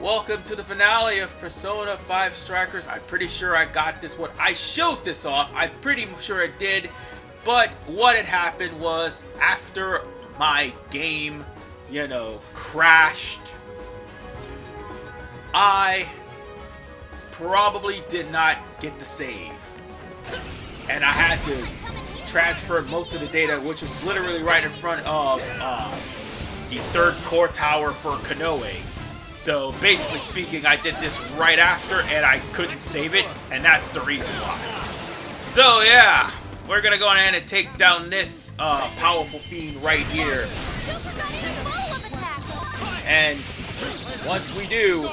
Welcome to the finale of Persona 5 Strikers. I'm pretty sure I got this one. I showed this off. I'm pretty sure it did. But what had happened was, after my game, crashed, I probably did not get the save. And I had to transfer most of the data, which was literally right in front of the third core tower for Konoe. So basically speaking, I did this right after and I couldn't save it, and that's the reason why. So yeah, we're gonna go ahead and take down this powerful fiend right here. And once we do,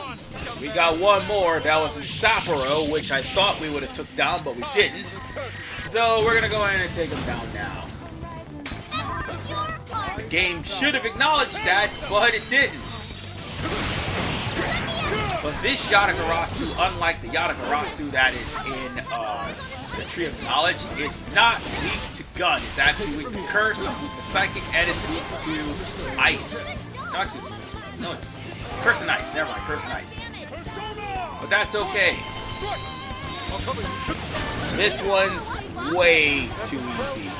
we got one more. That was in Sapporo, which I thought we would have took down, but we didn't. So we're gonna go ahead and take him down now. The game should have acknowledged that, but it didn't. But this Yatagarasu, unlike the Yatagarasu that is in the Tree of Knowledge, is not weak to gun. It's actually weak to curse, it's weak to psychic, and it's weak to ice. No, it's curse and ice. Never mind, curse and ice. But that's okay. This one's way too easy.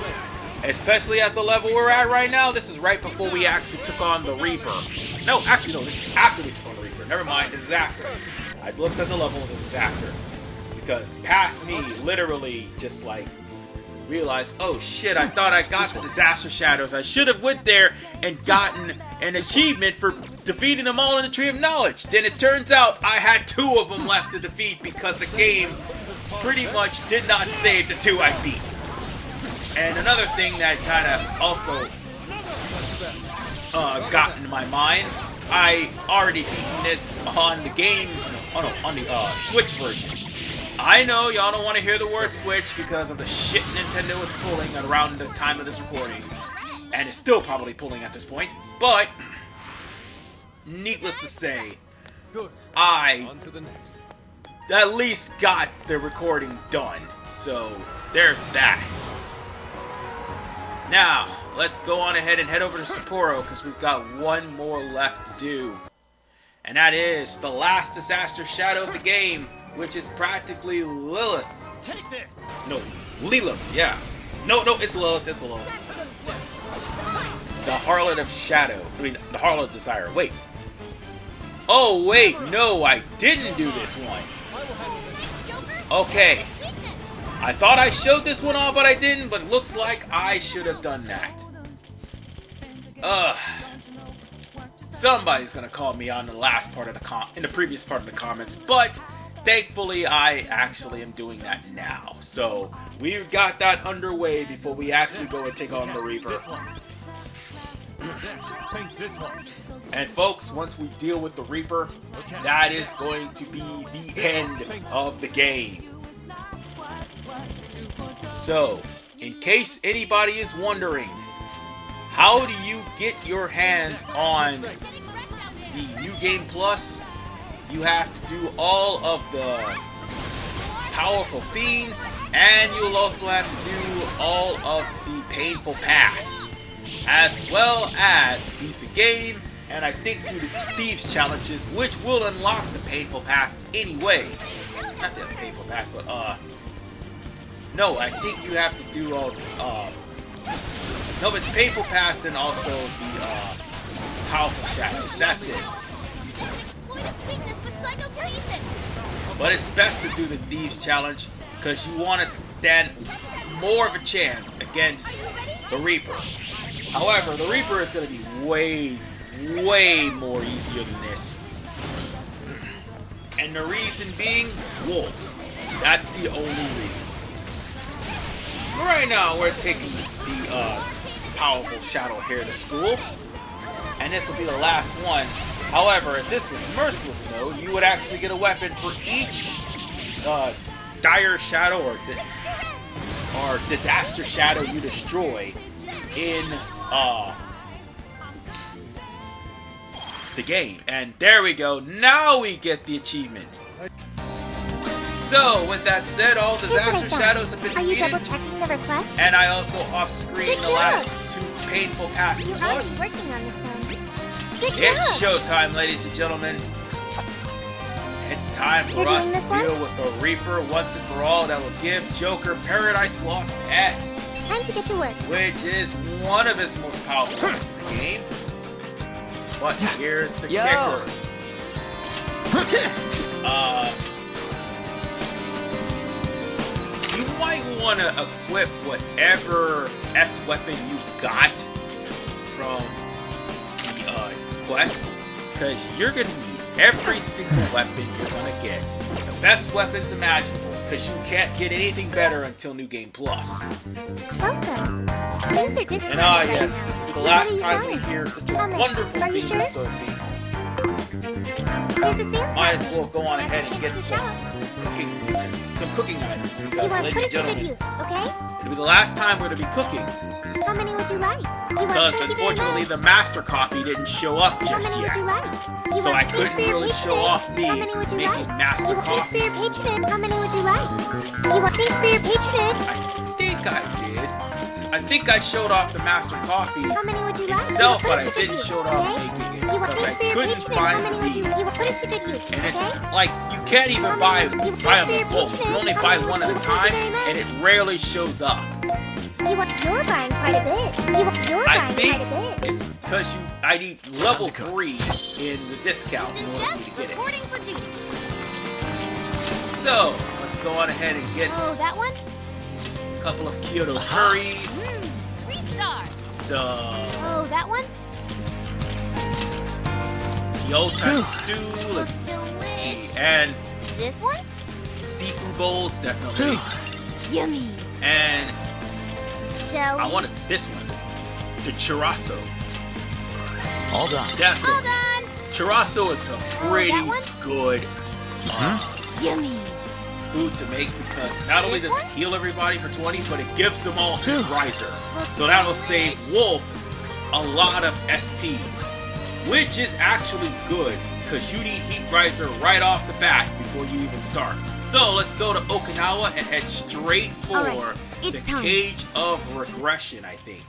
Especially at the level we're at right now. This is right before we actually took on the Reaper. No, actually no, this is after we took on the Reaper. Never mind, this is after. I looked at the level, this is after. Because past me literally just like realized, oh shit, I thought I got the Disaster Shadows. I should have went there and gotten an achievement for defeating them all in the Tree of Knowledge. Then it turns out I had 2 of them left to defeat because the game pretty much did not save the 2 I beat. And another thing that kind of also got in my mind, I already beaten this on the game, on the Switch version. I know y'all don't want to hear the word Switch because of the shit Nintendo was pulling around the time of this recording. And it's still probably pulling at this point. But, needless to say, I at least got the recording done. So, there's that. Now, let's go on ahead and head over to Sapporo because we've got one more left to do. And that is the last Disaster Shadow of the game, which is practically Lilith. Take this. No, Lilith, yeah. No, it's Lilith, it's Lilith. The Harlot of Shadow. I mean, the Harlot of Desire. Wait. Oh, wait, no, I didn't do this one. Okay. I thought I showed this one off, but I didn't, but it looks like I should have done that. Somebody's gonna call me on the last part of the previous part of the comments, but thankfully I actually am doing that now. So we've got that underway before we actually go and take on the Reaper. And folks, once we deal with the Reaper, that is going to be the end of the game. So, in case anybody is wondering, how do you get your hands on the New Game Plus? You have to do all of the powerful fiends, and you'll also have to do all of the painful past, as well as beat the game, and I think do the Thieves challenges, which will unlock the painful past anyway. Not the painful past, but no, I think you have to do all, no, it's painful past and also the, powerful shadows. That's it. But it's best to do the Thieves challenge, because you want to stand more of a chance against the Reaper. However, the Reaper is going to be way more easier than this. And the reason being, Wolf. That's the only reason. Right now, we're taking the powerful shadow here to school, and this will be the last one. However, if this was Merciless mode, you would actually get a weapon for each dire shadow or disaster shadow you destroy in the game. And there we go. Now we get the achievement. So, with that said, all disaster shadows have been defeated. Are you double-checking the request? And I also off-screen the last 2 painful past plus. Working on this one. It's showtime, ladies and gentlemen. It's time for us to deal with the Reaper once and for all. That will give Joker Paradise Lost S. Time to get to work. Which is one of his most powerful weapons in the game. But here's the kicker. You might want to equip whatever S weapon you got from the quest, because you're going to need every single weapon you're going to get. The best weapons imaginable, because you can't get anything better until New Game Plus. Welcome. And yes, this will be the last time we hear such a wonderful theme, Sophie. Might as well go on ahead and get some cooking items, because, ladies and gentlemen, it'll be the last time we're going to be cooking. How many would you like? Because unfortunately the master copy didn't show up just yet. So I couldn't really show off me making master copy. How many would you like? You want things for your patronage? I think I did. I think I showed off the master copy itself, but I didn't show it off making it because I couldn't find the beat. And it's like you can't even buy them both. You only buy one at a time, and it rarely shows up. You're buying quite a bit. I think it's because I need level 3 in the discount in order for me to get it. So let's go on ahead and get that one? a couple of Kyoto curries. 3 stars. So that one? Kyoto stew. Let's see. And this one? Seafood bowls, definitely. Yummy. And Jelly. I wanted this one, the churrasco. All done. Definitely. All done. Churrasco is a pretty good Yummy. food to make, because not only does it heal everybody for 20, but it gives them all Heat Riser. So that'll save Wolf a lot of SP, which is actually good, because you need Heat Riser right off the bat before you even start. So let's go to Okinawa and head straight for the Cage of Regression, I think.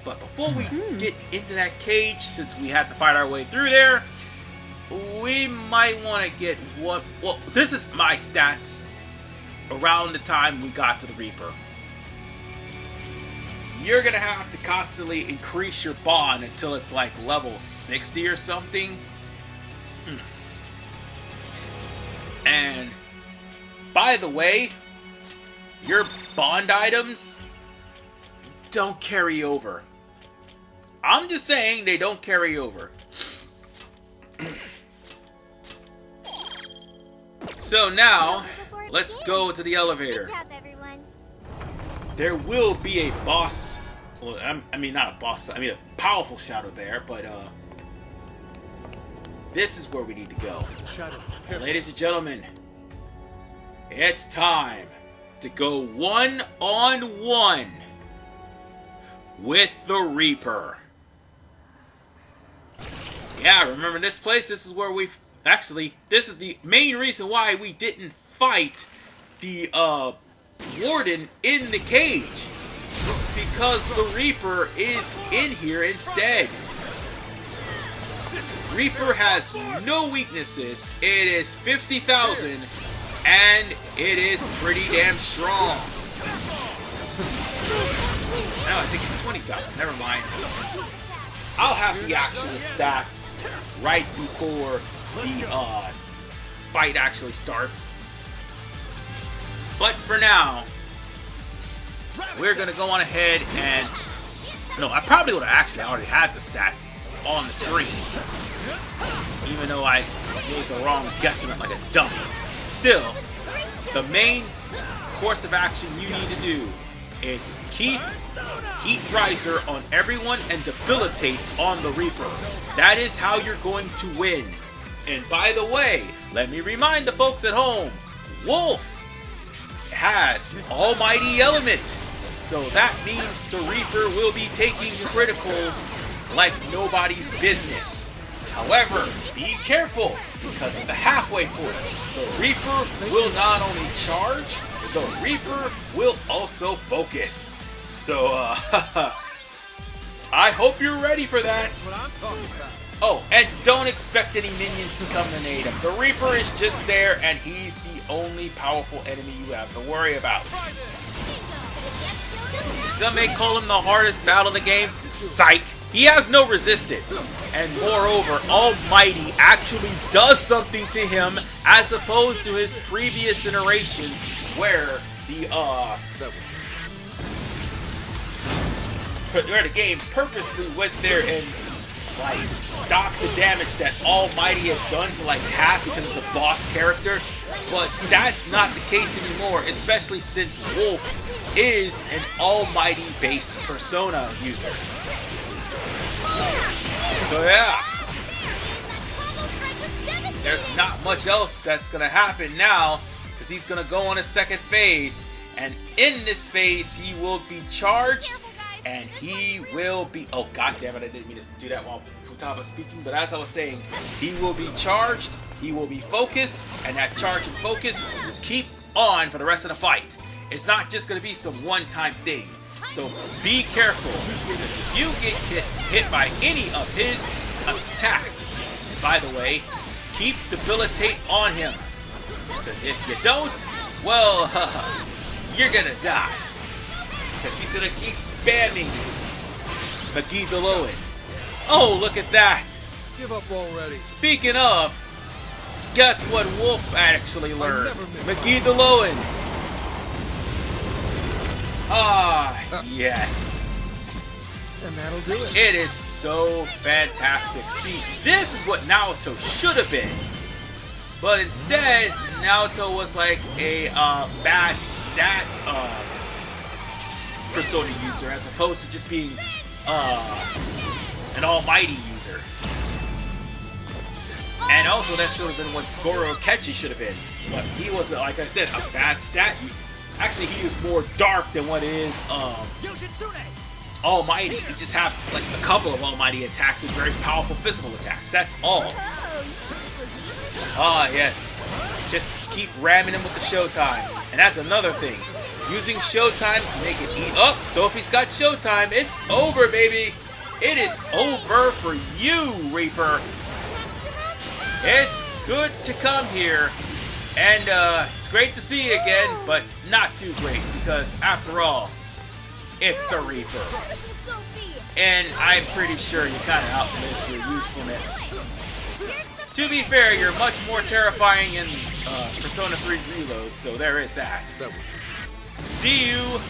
But before we get into that cage, since we had to fight our way through there, we might want to get one. Well, this is my stats around the time we got to the Reaper. You're going to have to constantly increase your bond until it's like level 60 or something. And by the way, your bond items don't carry over. I'm just saying they don't carry over. So now, let's go to the elevator. Good job, everyone. There will be a boss. Well, I mean not a boss. I mean a powerful shadow there, but this is where we need to go. Ladies and gentlemen, it's time to go one-on-one with the Reaper. Yeah, remember this place? This is where we've... Actually, this is the main reason why we didn't fight the Warden in the cage. Because the Reaper is in here instead. Reaper has no weaknesses. It is 50,000 and it is pretty damn strong. No, I think it's 20,000. Never mind. I'll have the actual stats right before the fight actually starts. But for now, we're gonna go on ahead and... No, I probably would have actually already had the stats on the screen, even though I made the wrong guesstimate like a dummy. Still, the main course of action you need to do is keep Heat Riser on everyone and debilitate on the Reaper. That is how you're going to win. And by the way, let me remind the folks at home, Wolf has Almighty Element. So that means the Reaper will be taking criticals like nobody's business. However, be careful, because at the halfway point, the Reaper will not only charge, the Reaper will also focus. So, I hope you're ready for that. That's what I'm talking about. Oh, and don't expect any minions to come and aid him. The Reaper is just there, and he's the only powerful enemy you have to worry about. Some may call him the hardest battle in the game. Psych! He has no resistance. And moreover, Almighty actually does something to him as opposed to his previous iterations where the game purposely went there and like docked the damage that Almighty has done to like half because it's a boss character. But that's not the case anymore, especially since Wolf is an Almighty based Persona user. So yeah, there's not much else that's gonna happen now because he's gonna go on a second phase, and in this phase he will be charged and he will be, oh god damn it, I didn't mean to do that while Futaba was speaking, but as I was saying, he will be charged, he will be focused, and that charge and focus will keep on for the rest of the fight. It's not just gonna be some one-time thing. So be careful, because if you get hit by any of his attacks, and by the way, keep Debilitate on him, because if you don't, well, you're gonna die, because he's gonna keep spamming Magidaloin. Oh, look at that! Give up already. Speaking of, guess what Wolf actually learned? Magidaloin. Ah, yes. And that'll do it. It is so fantastic. See, this is what Naoto should have been. But instead, Naoto was like a bad stat Persona user as opposed to just being an almighty user. And also that should have been what Goro Kechi should have been. But he was, like I said, a bad stat user. Actually, he is more dark than what is Almighty. He just have like a couple of Almighty attacks with very powerful physical attacks. That's all. Ah, yes. Just keep ramming him with the showtimes. And that's another thing. Using showtimes to make it eat up. So if he's got showtime, it's over, baby. It is over for you, Reaper. It's good to come here. And it's great to see you again, but not too great, because after all, it's the Reaper. And I'm pretty sure you kind of outlived your usefulness. To be fair, you're much more terrifying in Persona 3 Reload, so there is that. See you,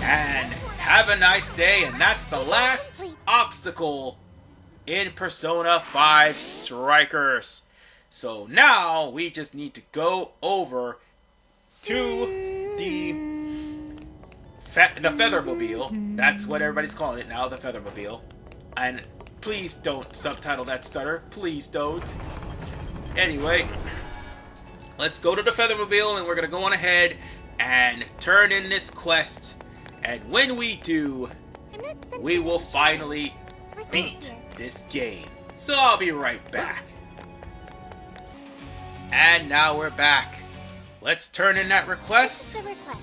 and have a nice day, and that's the last obstacle in Persona 5 Strikers. So now we just need to go over to the Feathermobile. That's what everybody's calling it now, the Feathermobile. And please don't subtitle that stutter. Please don't. Anyway, let's go to the Feathermobile, and we're going to go on ahead and turn in this quest. And when we do, we will finally beat this game. So I'll be right back. And now we're back. Let's turn in that request,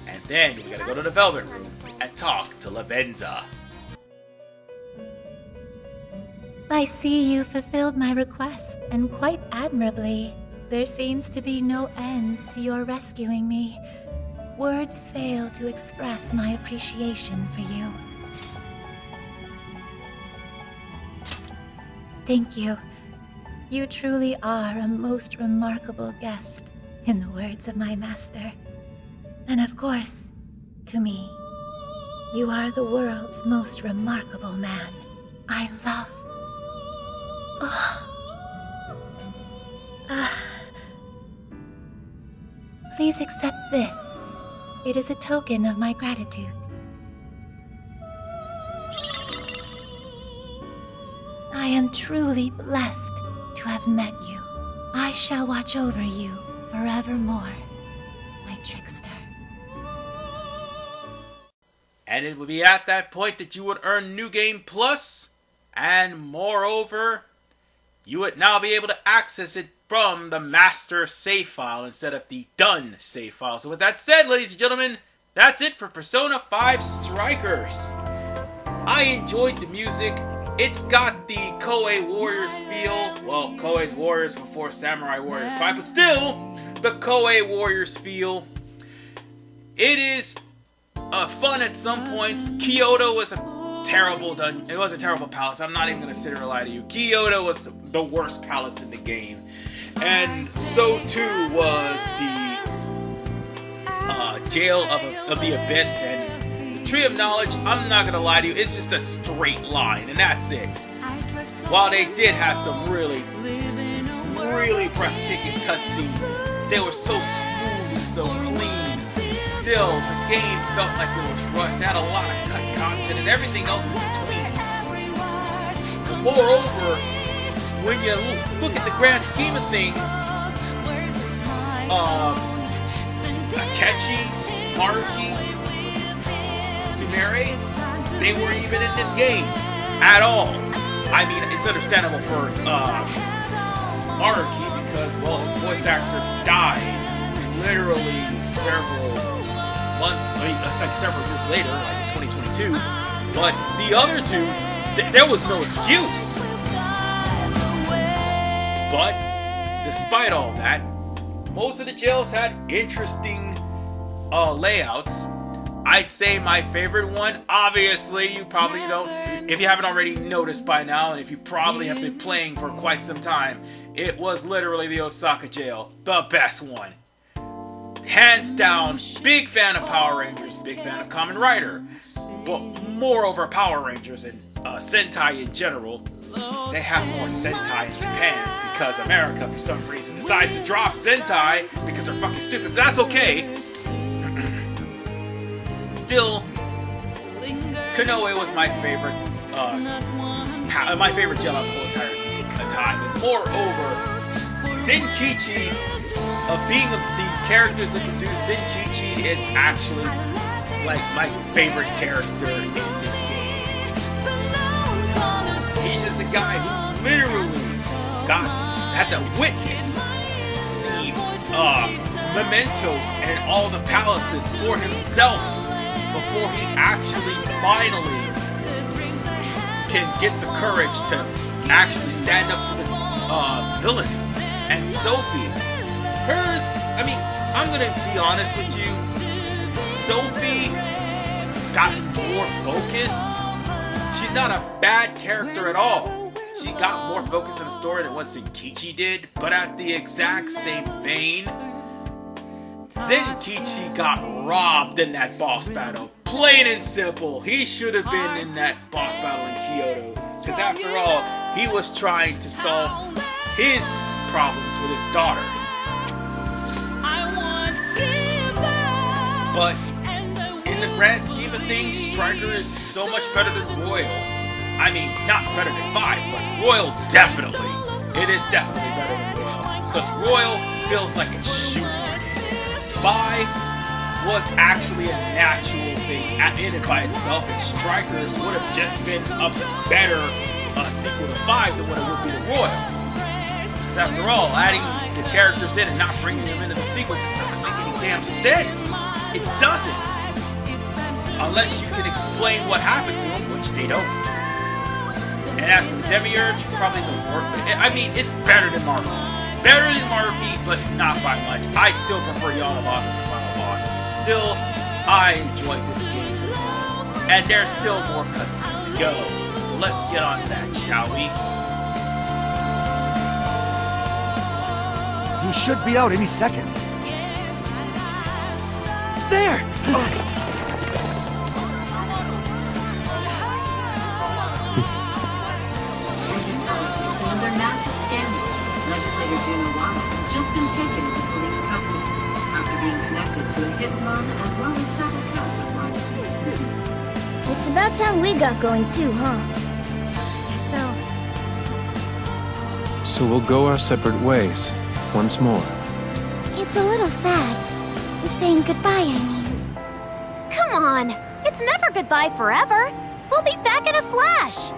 and then we gotta go to the Velvet Room and talk to Lavenza. I see you fulfilled my request, and quite admirably. There seems to be no end to your rescuing me. Words fail to express my appreciation for you. Thank you. You truly are a most remarkable guest, in the words of my master. And of course, to me, you are the world's most remarkable man. I love... Please accept this. It is a token of my gratitude. I am truly blessed to have met you. I shall watch over you forevermore, my trickster. And it would be at that point that you would earn New Game Plus, and moreover, you would now be able to access it from the master save file instead of the done save file. So with that said, ladies and gentlemen, that's it for Persona 5 Strikers. I enjoyed the music. It's got the Koei Warriors feel. Well, Koei's Warriors before Samurai Warriors 5, but still, the Koei Warriors feel. It is fun at some points. Kyoto was a terrible dungeon. It was a terrible palace. I'm not even going to sit here and lie to you. Kyoto was the worst palace in the game. And so too was the Jail of the Abyss, and the Tree of Knowledge, I'm not gonna lie to you, it's just a straight line, and that's it. While they did have some really breathtaking cutscenes, they were so smooth and so clean. Still, the game felt like it was rushed. It had a lot of cut content and everything else in between. Moreover, when you look at the grand scheme of things, Akechi, Maruki, Sumire, they weren't even in this game at all. I mean, it's understandable for Maruki because, well, his voice actor died literally several months, I mean, it's like several years later, like in 2022. But the other two, there was no excuse. But despite all that, most of the jails had interesting layouts. I'd say my favorite one, obviously, you probably don't, if you haven't already noticed by now, and if you probably have been playing for quite some time, it was literally the Osaka jail, the best one. Hands down, big fan of Power Rangers, big fan of Kamen Rider, but moreover Power Rangers and Sentai in general. They have more Sentai in Japan because America, for some reason, decides to drop Sentai because they're fucking stupid. But that's okay. Still, Konoe was my favorite. My favorite jail of the whole entire time. And moreover, Zenkichi, being the characters introduced, Zenkichi is actually like my favorite character in this game. He's just a guy who literally had to witness the mementos and all the palaces for himself before he actually finally can get the courage to actually stand up to the villains. And Sophie, hers, I mean, I'm gonna be honest with you, Sophie got more focus. She's not a bad character at all. She got more focus in the story than what Zenkichi did, but at the exact same vein, Zenkichi got robbed in that boss battle. Plain and simple. He should have been in that boss battle in Kyoto. Because after all, he was trying to solve his problems with his daughter. But in the grand scheme of things, Striker is so much better than Royal. I mean, not better than 5, but Royal definitely. It is definitely better than Royal. Because Royal feels like it's shooting. 5 was actually a natural thing in it by itself, and Strikers would have just been a better sequel to 5 than what it would be to Royal. Because after all, adding the characters in and not bringing them into the sequel just doesn't make any damn sense. It doesn't. Unless you can explain what happened to them, which they don't. And as for the Demiurge, probably the worst. I mean, it's better than Maruki. Better than Maruki, but not by much. I still prefer Yalavac as the final boss. Still, I enjoyed this game the most. And there's still more cutscenes to go. So let's get on to that, shall we? He should be out any second. There! Another massive scandal. Legislator Jun Iwata has just been taken into police custody after being connected to a hit and run as well as several counts of money. It's about time we got going too, huh? So we'll go our separate ways, once more. It's a little sad. Saying goodbye, I mean. Come on! It's never goodbye forever! We'll be back in a flash!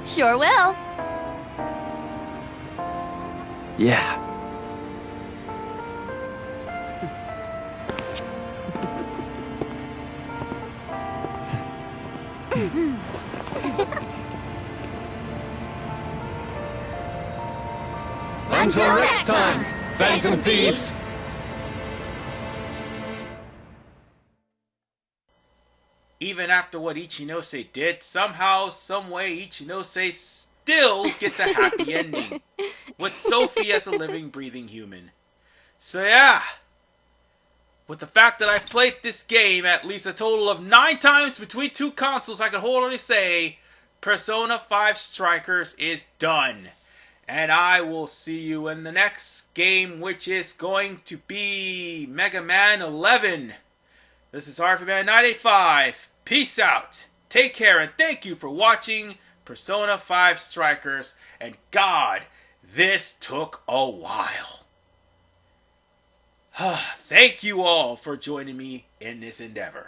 Sure will. Yeah. Until next time, Phantom Thieves! Even after what Ichinose did, somehow, someway, Ichinose still gets a happy ending. With Sophie as a living, breathing human. So yeah, with the fact that I've played this game at least a total of 9 times between 2 consoles, I can wholly say Persona 5 Strikers is done. And I will see you in the next game, which is going to be Mega Man 11. This is RFman985. Peace out. Take care and thank you for watching Persona 5 Strikers. And God, this took a while. Thank you all for joining me in this endeavor.